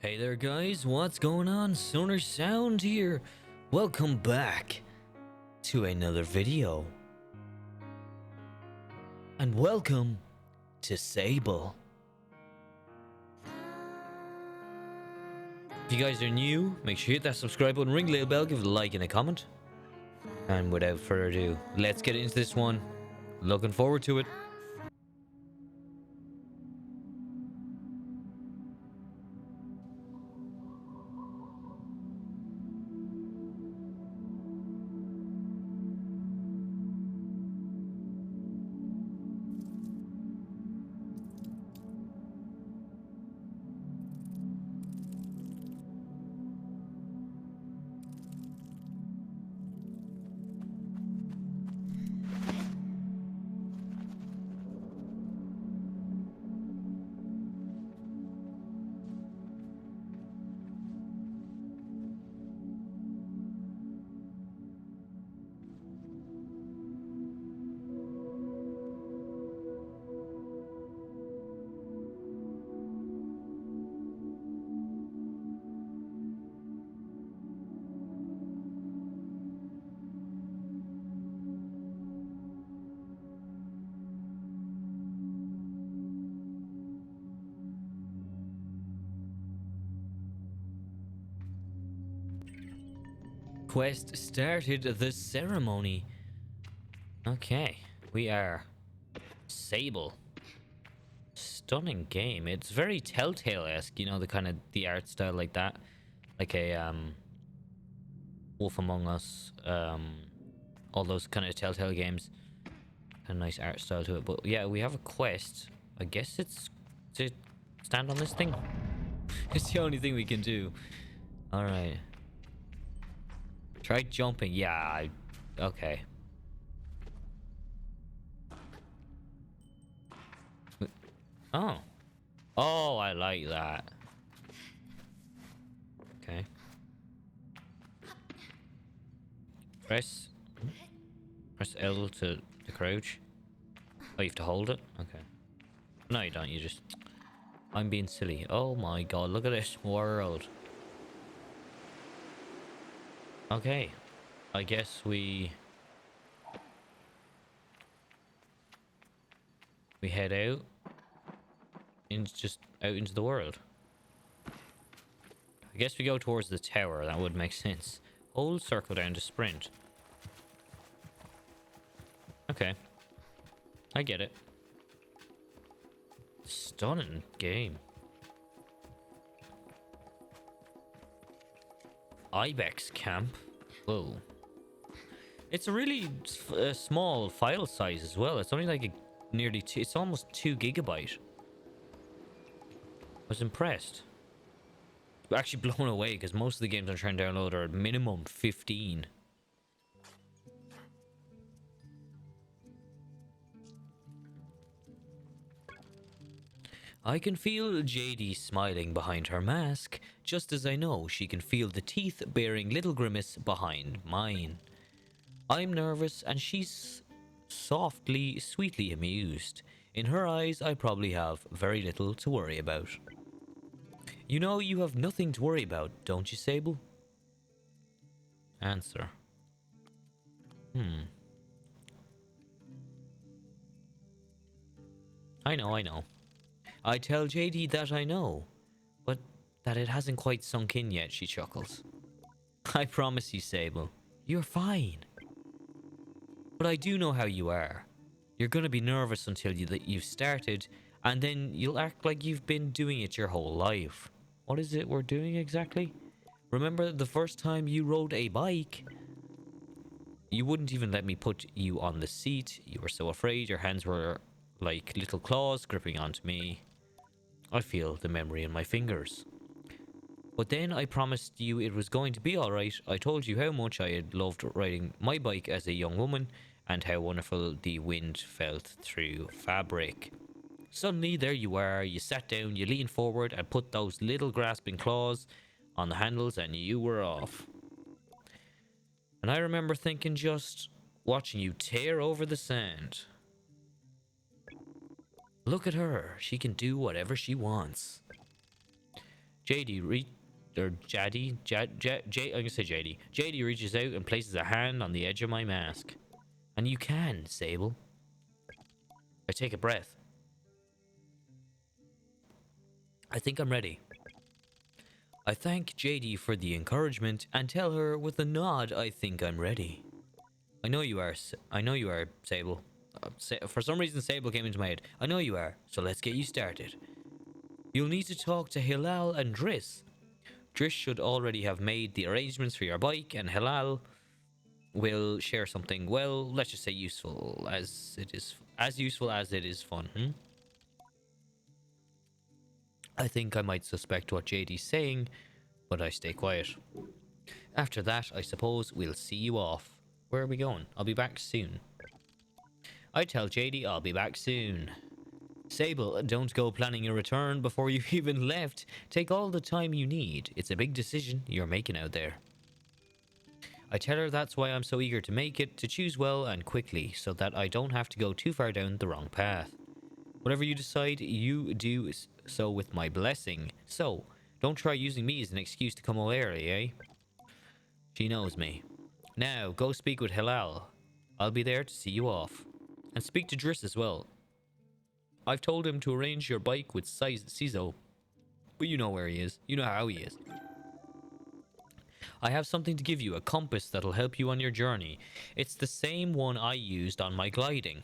Hey there guys, what's going on? Sonar Sound here. Welcome back to another video. And welcome to Sable. If you guys are new, make sure you hit that subscribe button, ring the little bell, give it a like and a comment. And without further ado, let's get into this one. Looking forward to it. Quest started the ceremony. Okay, we are Sable. Stunning game. It's very Telltale-esque, you know, the kind of the art style like that, like a Wolf Among Us, all those kind of Telltale games. A nice art style to it. But yeah, we have a quest. I guess it's to stand on this thing. It's the only thing we can do. All right. Try jumping. Yeah. Okay. Oh. Oh, I like that. Okay. Press L to crouch. Oh, you have to hold it? Okay. No, you don't. You just... I'm being silly. Oh my god, look at this world. Okay. I guess we head out. Just out into the world. I guess we go towards the tower. That would make sense. Hold circle down to sprint. Okay. I get it. Stunning game. Ibex camp. Whoa. It's a really small file size as well. It's only like it's almost 2 gigabyte. I was impressed. Actually blown away because most of the games I'm trying to download are at minimum 15. I can feel JD smiling behind her mask, just as I know she can feel the teeth bearing little grimace behind mine. I'm nervous and she's softly, sweetly amused. In her eyes, I probably have very little to worry about. You know you have nothing to worry about, don't you, Sable? Answer. I know. I tell JD that I know, but that it hasn't quite sunk in yet, she chuckles. I promise you, Sable, you're fine. But I do know how you are. You're gonna be nervous until you've started, and then you'll act like you've been doing it your whole life. What is it we're doing exactly? Remember the first time you rode a bike? You wouldn't even let me put you on the seat. You were so afraid. Your hands were like little claws gripping onto me. I feel the memory in my fingers. But then I promised you it was going to be alright. I told you how much I had loved riding my bike as a young woman and how wonderful the wind felt through fabric. Suddenly, there you are. You sat down, you leaned forward and put those little grasping claws on the handles and you were off. And I remember thinking, just watching you tear over the sand. Look at her. She can do whatever she wants. JD or I'm gonna say JD. JD reaches out and places a hand on the edge of my mask. And you can, Sable. I take a breath. I think I'm ready. I thank JD for the encouragement and tell her with a nod I think I'm ready. I know you are, Sable. For some reason, Sable came into my head. I know you are, so let's get you started. You'll need to talk to Hilal and Driss. Driss should already have made the arrangements for your bike, and Hilal will share something, well, let's just say useful as useful as it is fun. I think I might suspect what JD's saying, but I stay quiet. After that, I suppose we'll see you off. Where are we going? I'll be back soon. I tell JD I'll be back soon. Sable, don't go planning your return before you've even left. Take all the time you need. It's a big decision you're making out there. I tell her that's why I'm so eager to make it, to choose well and quickly, so that I don't have to go too far down the wrong path. Whatever you decide, you do so with my blessing. So, don't try using me as an excuse to come home early, eh? She knows me. Now, go speak with Hilal. I'll be there to see you off. And speak to Driss as well. I've told him to arrange your bike with Cizo. But you know where he is. You know how he is. I have something to give you, a compass that'll help you on your journey. It's the same one I used on my gliding.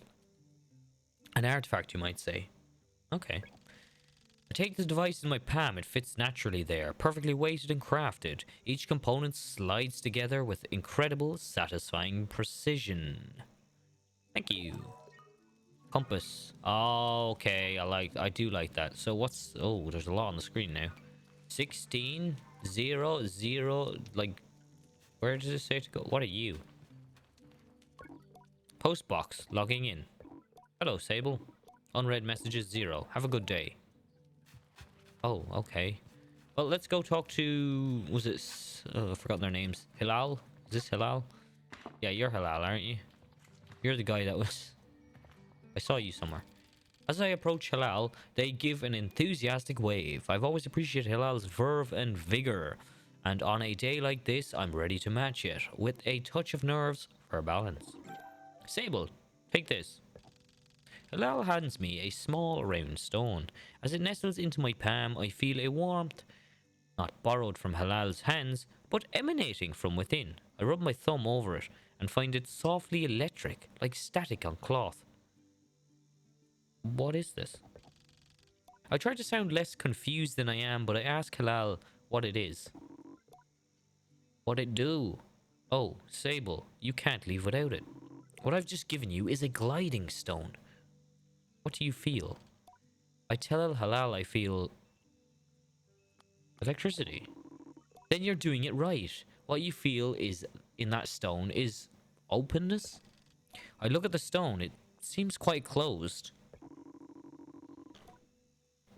An artifact, you might say. Okay. I take the device in my palm. It fits naturally there, perfectly weighted and crafted. Each component slides together with incredible, satisfying precision. Thank you. Compass. Oh, okay. I do like that. So what's... Oh, there's a lot on the screen now. 16, 0, 0. Like, where does it say to go? What are you? Postbox. Logging in. Hello, Sable. Unread messages 0. Have a good day. Oh, okay. Well, let's go talk to... Was it... I've forgotten their names. Hilal? Is this Hilal? Yeah, you're Hilal, aren't you? You're the guy that was... I saw you somewhere. As I approach Hilal, they give an enthusiastic wave. I've always appreciated Hilal's verve and vigor. And on a day like this, I'm ready to match it. With a touch of nerves for balance. Sable, take this. Hilal hands me a small round stone. As it nestles into my palm, I feel a warmth, not borrowed from Hilal's hands, but emanating from within. I rub my thumb over it and find it softly electric, like static on cloth. What is this? I try to sound less confused than I am, but I ask Hilal what it is. What it do? Oh, Sable, you can't leave without it. What I've just given you is a gliding stone. What do you feel? I tell Hilal I feel... electricity. Then you're doing it right. What you feel is in that stone is openness. I look at the stone. It seems quite closed.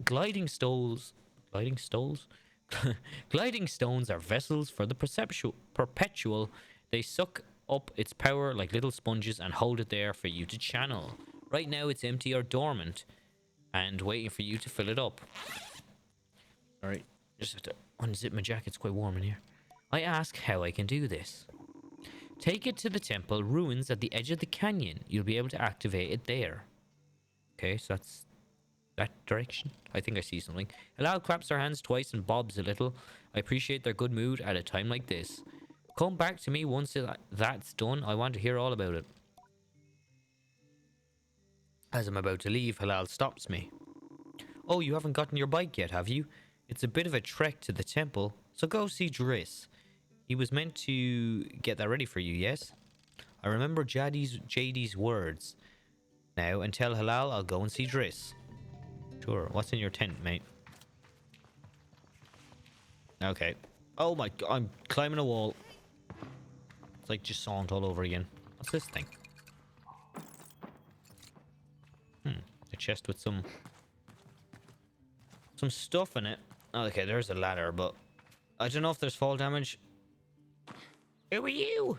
Gliding stones... Gliding stones? Gliding stones are vessels for the perpetual. They suck up its power like little sponges and hold it there for you to channel. Right now it's empty or dormant and waiting for you to fill it up. Alright, just have to unzip my jacket. It's quite warm in here. I ask how I can do this. Take it to the temple ruins at the edge of the canyon. You'll be able to activate it there. Okay, so that's that direction. I think I see something. Hilal claps her hands twice and bobs a little. I appreciate their good mood at a time like this. Come back to me once that's done. I want to hear all about it. As I'm about to leave, Hilal stops me. Oh, you haven't gotten your bike yet, have you? It's a bit of a trek to the temple, so go see Driss. He was meant to get that ready for you, yes? I remember JD's words now and tell Hilal I'll go and see Driss. Sure, what's in your tent, mate? Okay. Oh my god, I'm climbing a wall. It's like just Jessant all over again. What's this thing? A chest with some stuff in it. Okay, there's a ladder, but I don't know if there's fall damage. Who are you?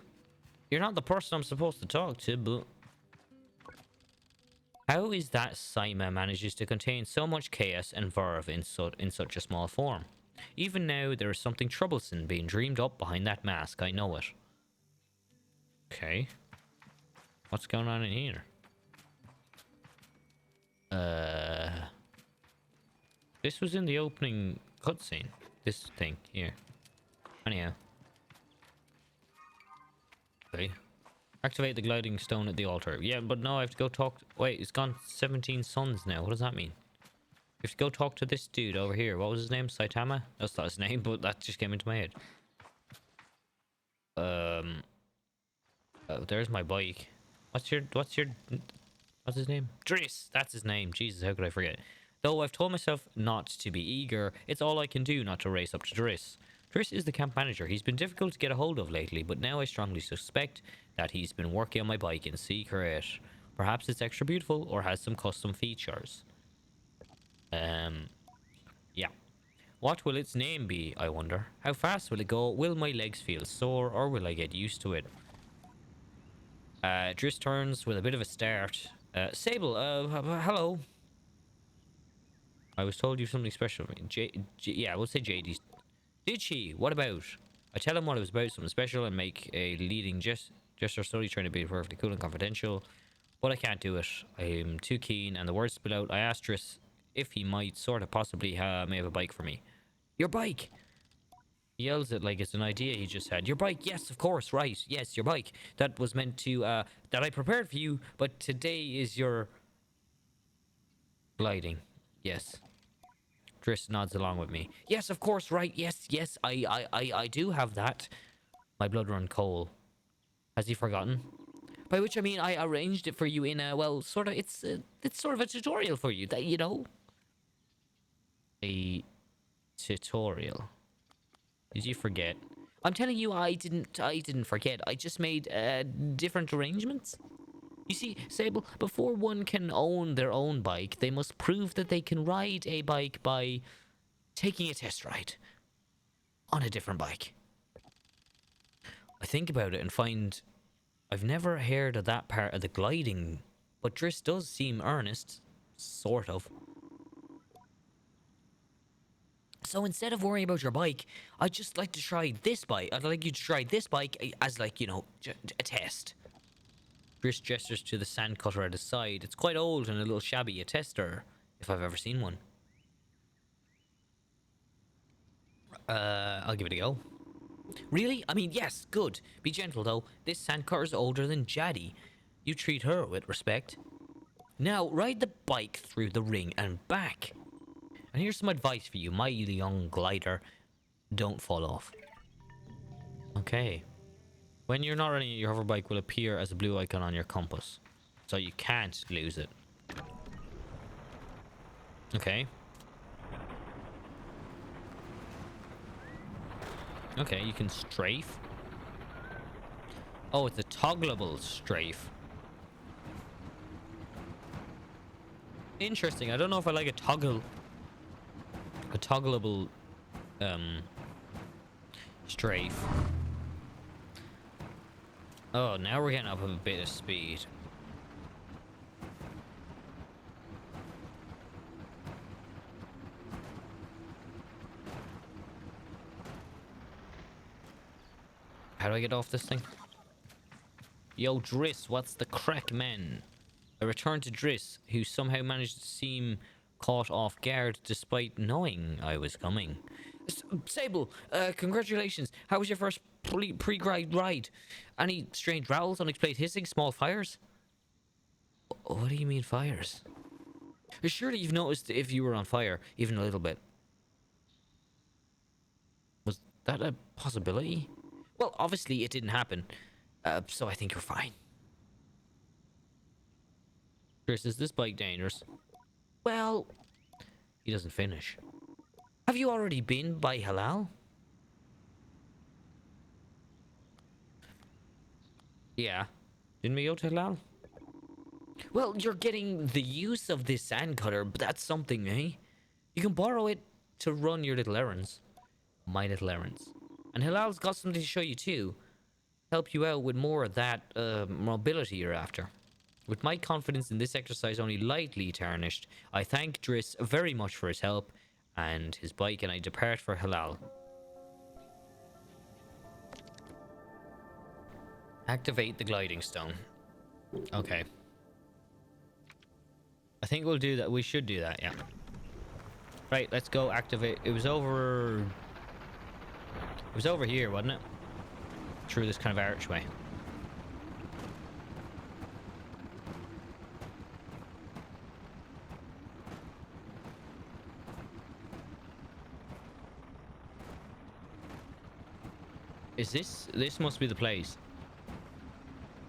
You're not the person I'm supposed to talk to, but... How is that Saima manages to contain so much chaos and verve in such a small form? Even now, there is something troublesome being dreamed up behind that mask. I know it. Okay. What's going on in here? This was in the opening cutscene. This thing here. Anyhow. Okay. Activate the gliding stone at the altar. Yeah, but no, I have to go talk... Wait, it's gone 17 suns now. What does that mean? You have to go talk to this dude over here. What was his name? Saitama? That's not his name, but that just came into my head. Oh, there's my bike. What's his name? Driss! That's his name. Jesus, how could I forget? Though I've told myself not to be eager, it's all I can do not to race up to Driss. Driss is the camp manager. He's been difficult to get a hold of lately, but now I strongly suspect that he's been working on my bike in secret. Perhaps it's extra beautiful or has some custom features. Yeah. What will its name be, I wonder? How fast will it go? Will my legs feel sore or will I get used to it? Driss turns with a bit of a start. Sable, hello. I was told you something special. Yeah, we'll say JD. Did she? What about? I tell him what it was about, something special, and make a leading gesture slowly trying to be perfectly cool and confidential. But I can't do it. I'm too keen, and the words spill out. I asked Driss if he might sort of possibly may have a bike for me. Your bike! He yells it like it's an idea he just had. Your bike, yes, of course, right. Yes, your bike. That was meant to, that I prepared for you, but today is your... gliding. Yes. Driss nods along with me. Yes, of course, right. Yes, I do have that. My blood run cold. Has he forgotten? By which I mean I arranged it for you in a, well, sort of, it's sort of a tutorial for you, that, you know? A tutorial. Did you forget? I'm telling you, I didn't forget. I just made different arrangements. You see, Sable, before one can own their own bike, they must prove that they can ride a bike by taking a test ride on a different bike. I think about it and find I've never heard of that part of the gliding, but Driss does seem earnest, sort of. So instead of worrying about your bike, I'd just like to try this bike. I'd like you to try this bike as, like, you know, a test. Driss gestures to the sand cutter at his side. It's quite old and a little shabby. A tester, if I've ever seen one. I'll give it a go. Really? I mean, yes, good. Be gentle, though. This sand cutter's older than Jaddy. You treat her with respect. Now, ride the bike through the ring and back. And here's some advice for you, my young glider. Don't fall off. Okay. When you're not running, your hoverbike will appear as a blue icon on your compass. So you can't lose it. Okay. Okay, you can strafe. Oh, it's a toggleable strafe. Interesting. I don't know if I like a toggleable strafe. Oh, now we're getting up a bit of speed. How do I get off this thing? Yo, Driss, what's the crack, man? I returned to Driss, who somehow managed to seem caught off guard despite knowing I was coming. Sable, congratulations. How was your first pre-glide ride? Any strange growls, unexplained hissing, small fires? What do you mean fires? Surely you've noticed if you were on fire, even a little bit. Was that a possibility? Well, obviously it didn't happen, so I think you're fine. Chris, is this bike dangerous? Well, he doesn't finish. Have you already been by Halal? Yeah. Didn't we go to Halal? Well, you're getting the use of this sand cutter, but that's something, eh? You can borrow it to run your little errands. My little errands. And Halal's got something to show you too. Help you out with more of that mobility you're after. With my confidence in this exercise only lightly tarnished, I thank Driss very much for his help, and his bike, and I depart for Halal. Activate the gliding stone. Okay. I think we'll do that. We should do that, yeah. Right, let's go activate. It was over here, wasn't it? Through this kind of archway. Is this must be the place.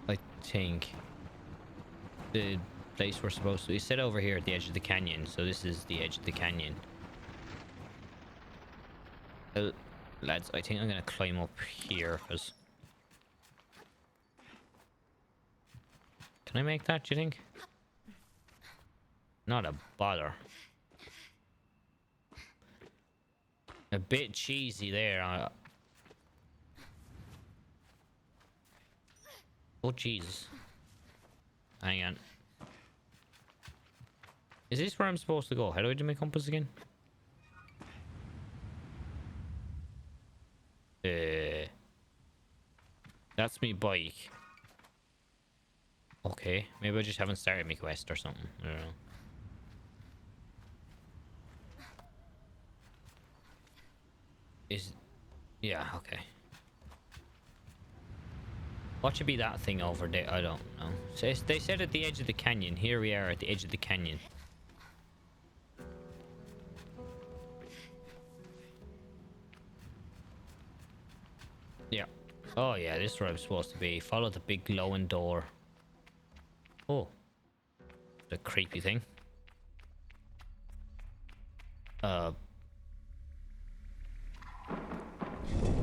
I think. The place we're supposed to. We sit over here at the edge of the canyon, so this is the edge of the canyon. Lads, I think I'm gonna climb up here, because... Can I make that, do you think? Not a bother. A bit cheesy there. Oh, Jesus. Hang on. Is this where I'm supposed to go? How do I do my compass again? That's me bike. Okay, maybe I just haven't started my quest or something. I don't know. Yeah, okay. What should be that thing over there? I don't know. So they said at the edge of the canyon. Here we are at the edge of the canyon. Yeah. Oh yeah, this is where I'm supposed to be. Follow the big glowing door. Oh. The creepy thing.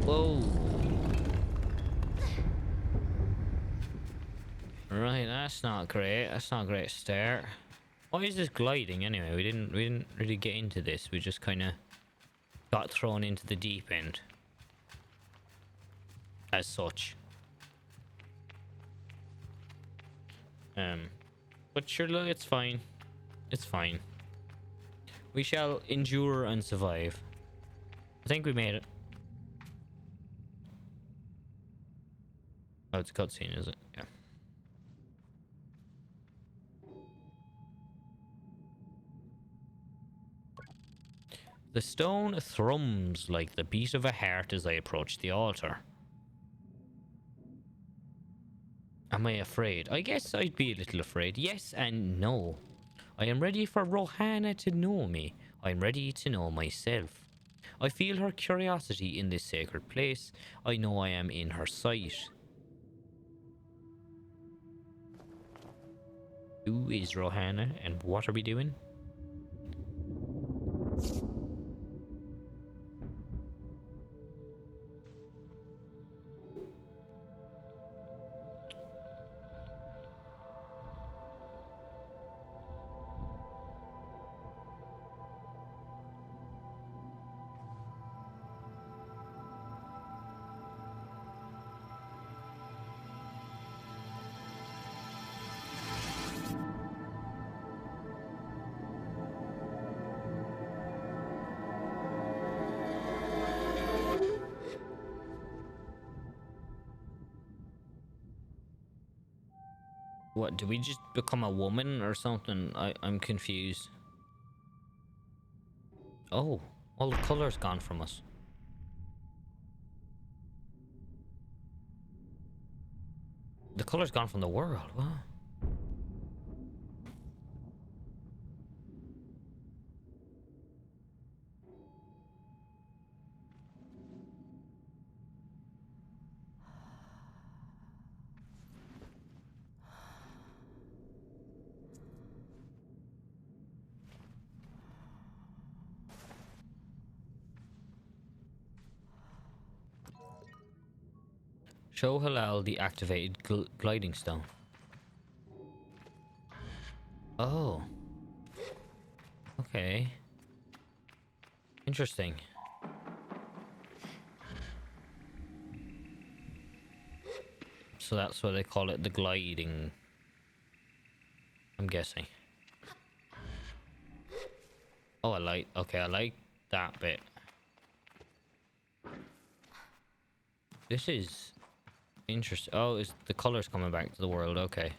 Whoa. Right, that's not great. That's not a great start. Why is this gliding anyway? We didn't really get into this. We just kind of got thrown into the deep end. As such. But sure, look, it's fine. It's fine. We shall endure and survive. I think we made it. Oh, it's a cutscene, is it? Yeah. The stone thrums like the beat of a heart as I approach the altar. Am I afraid? I guess I'd be a little afraid. Yes and no. I am ready for Rohanna to know me. I am ready to know myself. I feel her curiosity in this sacred place. I know I am in her sight. Who is Rohanna and what are we doing? What, do we just become a woman or something? I'm confused. Oh, all the color's gone from us. The color's gone from the world. What? Show Halal the activated gliding stone. Oh. Okay. Interesting. So that's why they call it the gliding. I'm guessing. Oh, I like... Okay, I like that bit. This is interesting. Oh, is the colors coming back to the world? Okay.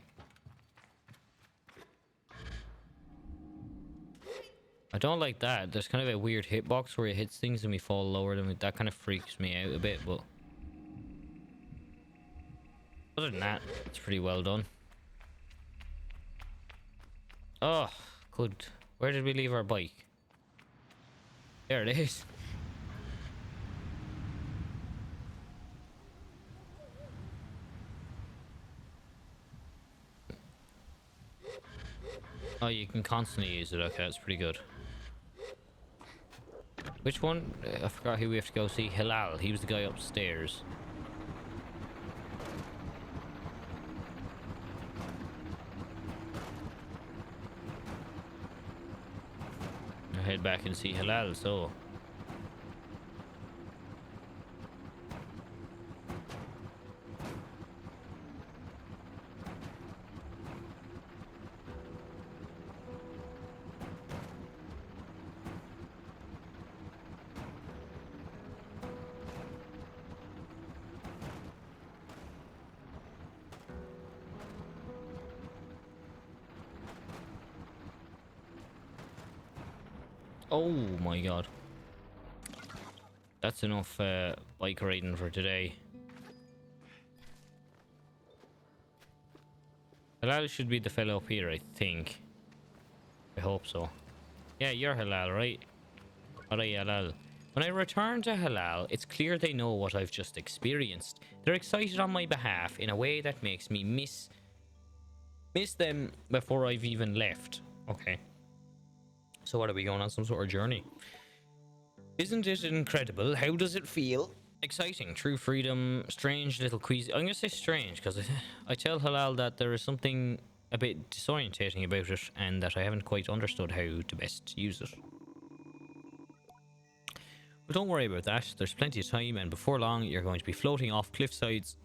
I don't like that. There's kind of a weird hitbox where it hits things and we fall lower than that kind of freaks me out a bit, but other than that, it's pretty well done. Oh, good. Where did we leave our bike? There it is. Oh, you can constantly use it. Okay, that's pretty good. Which one? I forgot who we have to go see. Hilal. He was the guy upstairs. I'll head back and see Hilal, so... Oh my god. That's enough bike riding for today. Halal should be the fellow up here, I think. I hope so. Yeah, you're Halal, right? Alright, Halal. When I return to Halal, it's clear they know what I've just experienced. They're excited on my behalf in a way that makes me miss them before I've even left. Okay. So what, are we going on some sort of journey? Isn't it incredible? How does it feel? Exciting, true freedom, strange little queasy. I'm gonna say strange because I tell Halal that there is something a bit disorientating about it and that I haven't quite understood how to best use it. But don't worry about that. There's plenty of time, and before long you're going to be floating off cliff sides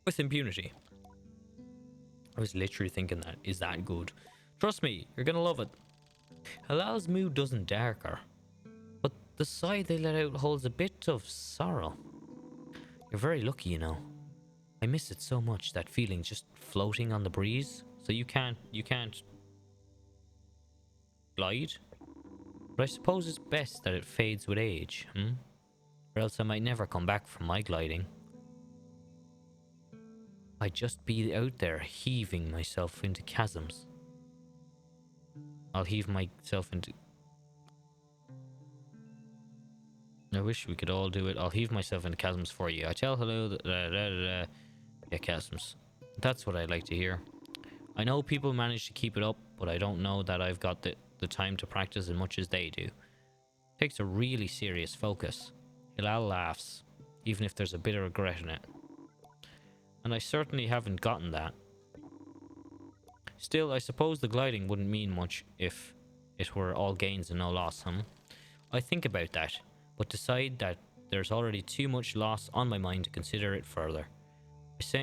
with impunity. I was literally thinking that. Is that good? Trust me, you're gonna love it. Halal's mood doesn't darker, but the sigh they let out holds a bit of sorrow. You're very lucky, you know. I miss it so much, that feeling just floating on the breeze. So you can't glide? But I suppose it's best that it fades with age, Or else I might never come back from my gliding. I'd just be out there heaving myself into chasms. I'll heave myself into... I wish we could all do it. I'll heave myself into chasms for you. I tell hello that... Yeah, chasms. That's what I'd like to hear. I know people manage to keep it up, but I don't know that I've got the time to practice as much as they do. It takes a really serious focus. Hilal laughs, even if there's a bit of regret in it. And I certainly haven't gotten that. Still, I suppose the gliding wouldn't mean much if it were all gains and no loss, I think about that, but decide that there's already too much loss on my mind to consider it further.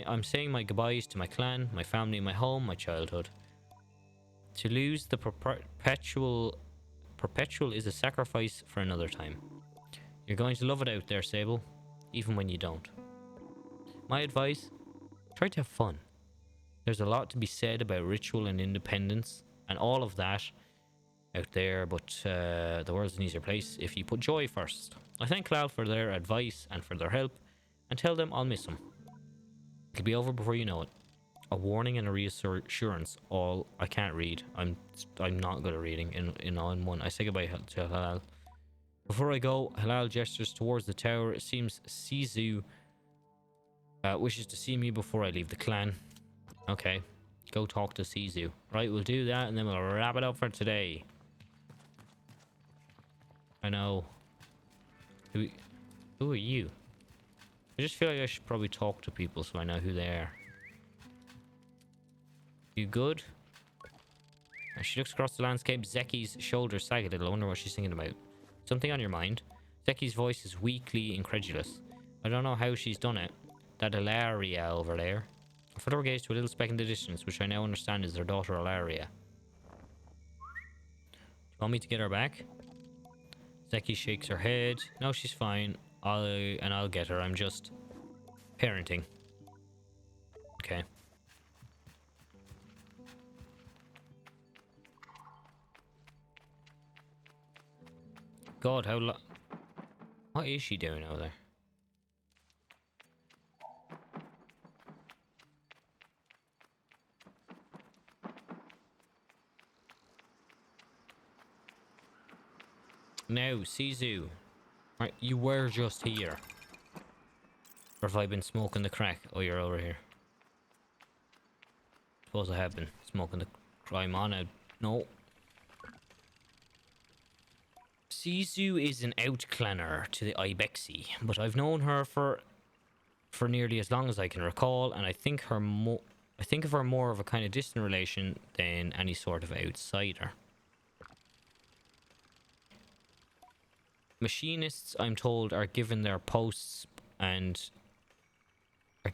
I'm saying my goodbyes to my clan, my family, my home, my childhood. To lose the perpetual is a sacrifice for another time. You're going to love it out there, Sable, even when you don't. My advice, try to have fun. There's a lot to be said about ritual and independence and all of that out there, but the world's an easier place if you put joy first. I thank Cloud for their advice and for their help, and tell them I'll miss them. It'll be over before you know it. A warning and a reassurance. All I can't read. I'm not good at reading in all in one. I say goodbye to Halal. Before I go, Halal gestures towards the tower. It seems Sizu wishes to see me before I leave the clan. Okay, go talk to Sizu. Right, we'll do that and then we'll wrap it up for today. I know. Who are you? I just feel like I should probably talk to people so I know who they are. You good? As she looks across the landscape, Zeki's shoulders sag a little. I wonder what she's thinking about. Something on your mind? Zeki's voice is weakly incredulous. I don't know how she's done it. That Ilaria over there. I further gaze to a little speck in the distance, which I now understand is their daughter Ilaria. Do you want me to get her back? Zeki shakes her head. No, she's fine. I'll get her. I'm just parenting. Okay. God, what is she doing over there? Now, Sizu. Right, you were just here. Or have I been smoking the crack? Oh, you're over here. Suppose I have been smoking the crime on it. No. Sizu is an outclanner to the Ibexi, but I've known her for nearly as long as I can recall, and I think of her more of a kind of distant relation than any sort of outsider. Machinists, I'm told, are given their posts and by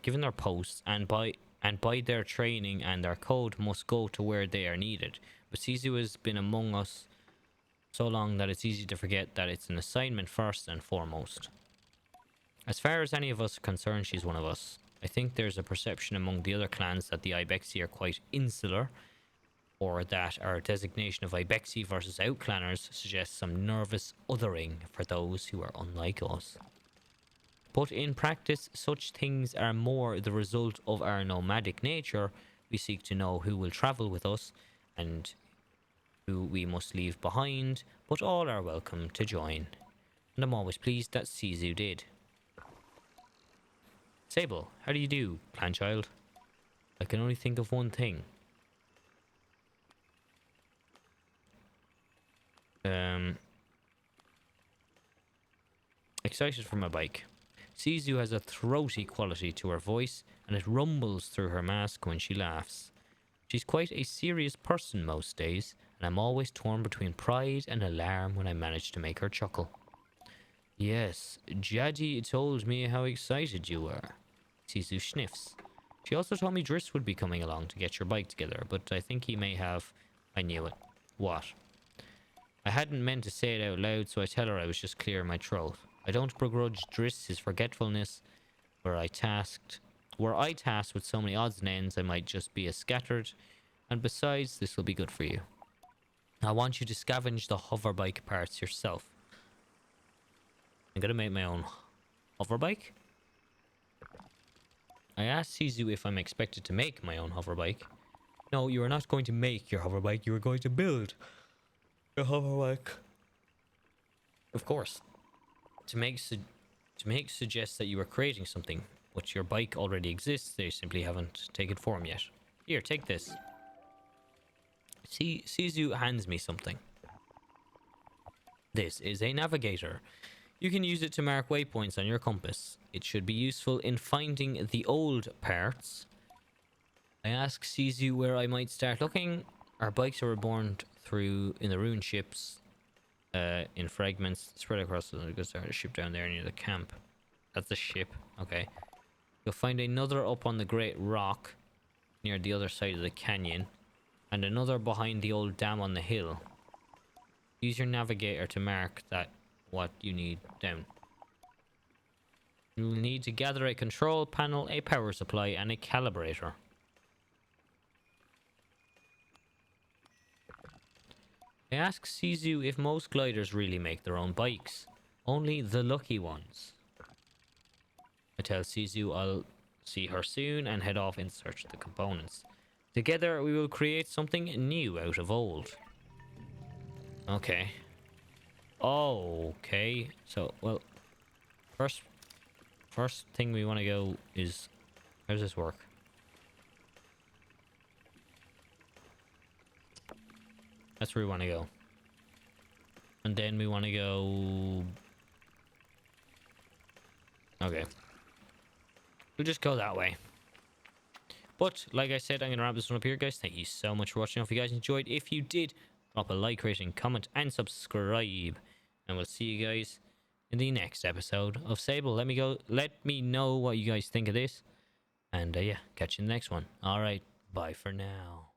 their training, and their code must go to where they are needed. But Sisu has been among us so long that it's easy to forget that it's an assignment first and foremost. As far as any of us are concerned, she's one of us. I think there's a perception among the other clans that the Ibexi are quite insular, or that our designation of Ibexi versus outclanners suggests some nervous othering for those who are unlike us. But in practice, such things are more the result of our nomadic nature. We seek to know who will travel with us and who we must leave behind, but all are welcome to join. And I'm always pleased that Sizu did. Sable, how do you do, clanchild? I can only think of one thing. Excited for my bike. Sizu has a throaty quality to her voice, and it rumbles through her mask when she laughs. She's quite a serious person most days, and I'm always torn between pride and alarm when I manage to make her chuckle. Yes, Jadi told me how excited you were. Sisu sniffs. She also told me Driss would be coming along to get your bike together, but I think he may have... I knew it. What? I hadn't meant to say it out loud, so I tell her I was just clearing my throat. I don't begrudge Driss his forgetfulness. Were I tasked with so many odds and ends, I might just be as scattered. And besides, this will be good for you. I want you to scavenge the hoverbike parts yourself. I'm gonna make my own hoverbike. I asked Sizu if I'm expected to make my own hoverbike. No, you are not going to make your hoverbike. You are going to build your hoverbike. Of course. To make suggests that you are creating something, but your bike already exists. They simply haven't taken form yet. Here, take this. Sizu hands me something. This is a navigator. You can use it to mark waypoints on your compass. It should be useful in finding the old parts. I ask Sizu where I might start looking. Our bikes are reborn through in the ruined ships, in fragments spread across the ship down there near the camp. That's the ship. Okay. You'll find another up on the Great Rock near the other side of the canyon, and another behind the old dam on the hill. Use your navigator to mark what you need down. You'll need to gather a control panel, a power supply, and a calibrator. I ask Sizu if most gliders really make their own bikes. Only the lucky ones. I tell Sizu I'll see her soon and head off in search of the components. Together we will create something new out of old. Okay. Okay. So, well, first thing we want to go is... How does this work? That's where we want to go. And then we want to go... Okay. We'll just go that way. But, like I said, I'm going to wrap this one up here, guys. Thank you so much for watching. I hope you guys enjoyed. If you did, drop a like, rating, comment, and subscribe. And we'll see you guys in the next episode of Sable. Let me know what you guys think of this. And, yeah, catch you in the next one. Alright, bye for now.